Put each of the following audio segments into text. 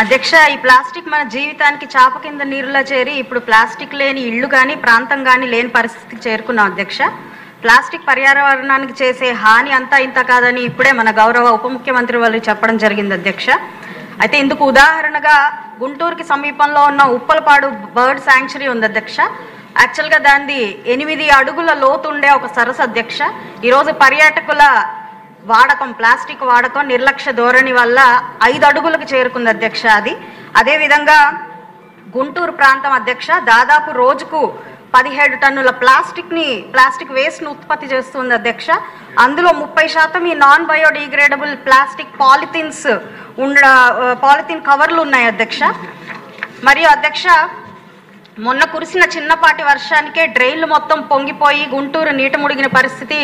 అధ్యక్ష, ఈ ప్లాస్టిక్ మన జీవితానికి చాప కింద నీరులా చేరి ఇప్పుడు ప్లాస్టిక్ లేని ఇళ్ళు కానీ ప్రాంతం కానీ లేని పరిస్థితికి చేరుకున్నాం. అధ్యక్ష, ప్లాస్టిక్ పర్యావరణానికి చేసే హాని అంతా ఇంత కాదని ఇప్పుడే మన గౌరవ ఉప ముఖ్యమంత్రి వాళ్ళు చెప్పడం జరిగింది. అధ్యక్ష, అయితే ఇందుకు ఉదాహరణగా గుంటూరుకి సమీపంలో ఉన్న ఉప్పలపాడు బర్డ్ శాంక్చురీ ఉంది. అధ్యక్ష, యాక్చువల్గా దాన్ని 8 అడుగుల లోతు ఉండే ఒక సరస్సు. అధ్యక్ష, ఈరోజు పర్యాటకుల వాడకం, ప్లాస్టిక్ వాడకం నిర్లక్ష్య ధోరణి వల్ల 5 అడుగులకు చేరుకుంది. అధ్యక్ష, అదేవిధంగా గుంటూరు ప్రాంతం అధ్యక్ష దాదాపు రోజుకు 17 టన్నుల ప్లాస్టిక్ వేస్ట్ను ఉత్పత్తి చేస్తుంది. అధ్యక్ష, అందులో 30% ఈ నాన్ బయోడిగ్రేడబుల్ ప్లాస్టిక్ పాలిథిన్ కవర్లు ఉన్నాయి. అధ్యక్ష, మరియు అధ్యక్ష మొన్న కురిసిన చిన్నపాటి వర్షానికే డ్రైన్లు మొత్తం పొంగిపోయి గుంటూరు నీట ముడిగిన పరిస్థితి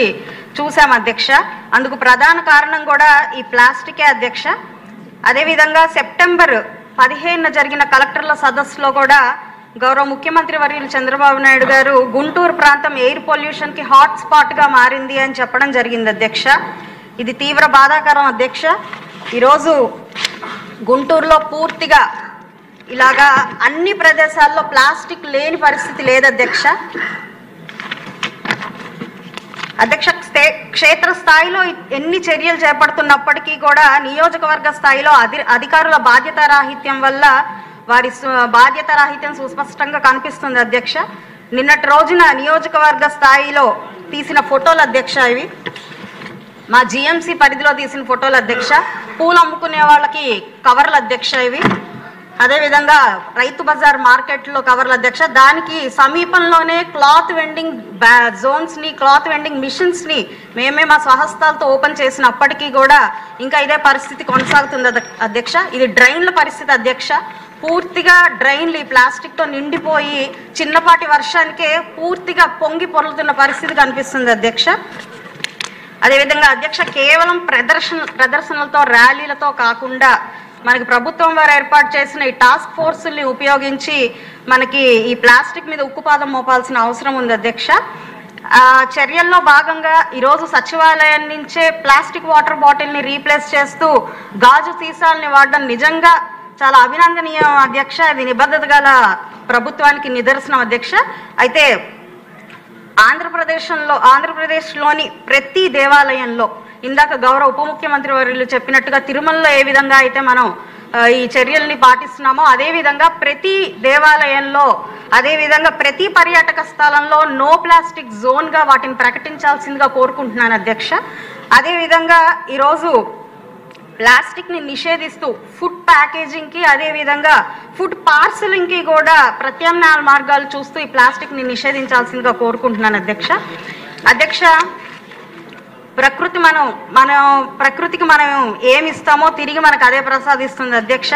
చూసాం. అధ్యక్ష, అందుకు ప్రధాన కారణం కూడా ఈ ప్లాస్టికే. అధ్యక్ష, అదేవిధంగా సెప్టెంబర్ 15న జరిగిన కలెక్టర్ల సదస్సులో కూడా గౌరవ ముఖ్యమంత్రి వర్యులు చంద్రబాబు నాయుడు గారు గుంటూరు ప్రాంతం ఎయిర్ పొల్యూషన్కి హాట్ స్పాట్గా మారింది అని చెప్పడం జరిగింది. అధ్యక్ష, ఇది తీవ్ర బాధాకరం. అధ్యక్ష, ఈరోజు గుంటూరులో పూర్తిగా ఇలాగా అన్ని ప్రదేశాల్లో ప్లాస్టిక్ లేని పరిస్థితి లేదు. అధ్యక్ష, క్షేత్ర స్థాయిలో ఎన్ని చర్యలు చేపడుతున్నప్పటికీ కూడా నియోజకవర్గ స్థాయిలో అధికారుల బాధ్యతారాహిత్యం వల్ల వారి బాధ్యతారాహిత్యం సుస్పష్టంగా కనిపిస్తుంది. అధ్యక్ష, నిన్నటి రోజున నియోజకవర్గ స్థాయిలో తీసిన ఫోటోలు. అధ్యక్ష, ఇవి మా జిఎంసి పరిధిలో తీసిన ఫోటోలు. అధ్యక్ష, పూలు అమ్ముకునే వాళ్ళకి కవర్లు. అధ్యక్ష, ఇవి అదేవిధంగా రైతు బజార్ మార్కెట్లో కవర్లు. అధ్యక్ష, దానికి సమీపంలోనే క్లాత్ వెండింగ్ జోన్స్ని, క్లాత్ వెండింగ్ మిషన్స్ని మేమే మా స్వహస్తాలతో ఓపెన్ చేసినప్పటికీ కూడా ఇంకా ఇదే పరిస్థితి కొనసాగుతుంది. అధ్యక్ష, ఇది డ్రైన్ల పరిస్థితి. అధ్యక్ష, పూర్తిగా డ్రైన్లు ఈ ప్లాస్టిక్తో నిండిపోయి చిన్నపాటి వర్షానికే పూర్తిగా పొంగి పొర్లుతున్న పరిస్థితి కనిపిస్తుంది. అధ్యక్ష, అదేవిధంగా అధ్యక్ష కేవలం ప్రదర్శనలతో ర్యాలీలతో కాకుండా మనకి ప్రభుత్వం వారు ఏర్పాటు చేసిన ఈ టాస్క్ ఫోర్సుల్ని ఉపయోగించి మనకి ఈ ప్లాస్టిక్ మీద ఉక్కుపాదం మోపాల్సిన అవసరం ఉంది. అధ్యక్ష, చర్యల్లో భాగంగా ఈరోజు సచివాలయం నుంచే ప్లాస్టిక్ వాటర్ బాటిల్ని రీప్లేస్ చేస్తూ గాజు సీసాలని వాడడం నిజంగా చాలా అభినందనీయం. అధ్యక్ష, ఇది నిబద్ధత గల ప్రభుత్వానికి నిదర్శనం. అధ్యక్ష, అయితే ఆంధ్రప్రదేశ్లోని ప్రతి దేవాలయంలో ఇందాక గౌరవ ఉప ముఖ్యమంత్రి వర్యులు చెప్పినట్టుగా తిరుమలలో ఏ విధంగా అయితే మనం ఈ చర్యల్ని పాటిస్తున్నామో అదేవిధంగా ప్రతి దేవాలయంలో, అదేవిధంగా ప్రతి పర్యాటక స్థలంలో నో ప్లాస్టిక్ జోన్గా వాటిని ప్రకటించాల్సిందిగా కోరుకుంటున్నాను. అధ్యక్ష, అదేవిధంగా ఈరోజు ప్లాస్టిక్ని నిషేధిస్తూ ఫుడ్ ప్యాకేజింగ్కి, అదేవిధంగా ఫుడ్ పార్సలింగ్కి కూడా ప్రత్యామ్నాయ మార్గాలు చూస్తూ ఈ ప్లాస్టిక్ని నిషేధించాల్సిందిగా కోరుకుంటున్నాను. అధ్యక్ష, ప్రకృతికి మనం ఏమి ఇస్తామో తిరిగి మనకు అదే ప్రసాదిస్తుంది. అధ్యక్ష,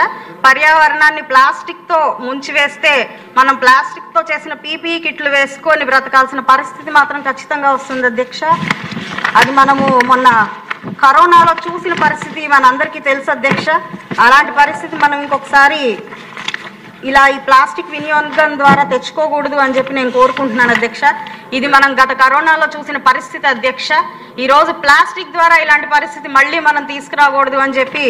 పర్యావరణాన్ని ప్లాస్టిక్తో ముంచివేస్తే మనం ప్లాస్టిక్తో చేసిన పీపీఈ కిట్లు వేసుకొని బ్రతకాల్సిన పరిస్థితి మాత్రం ఖచ్చితంగా వస్తుంది. అధ్యక్ష, అది మనము మొన్న కరోనాలో చూసిన పరిస్థితి మనందరికీ తెలుసు. అధ్యక్ష, అలాంటి పరిస్థితి మనం ఇంకొకసారి ఇలా ఈ ప్లాస్టిక్ వినియోగం ద్వారా తెచ్చుకోకూడదు అని చెప్పి నేను కోరుకుంటున్నాను. అధ్యక్ష, ఇది మనం గత కరోనాలో చూసిన పరిస్థితి. అధ్యక్ష, ఈరోజు ప్లాస్టిక్ ద్వారా ఇలాంటి పరిస్థితి మళ్ళీ మనం తీసుకురాకూడదు అని చెప్పి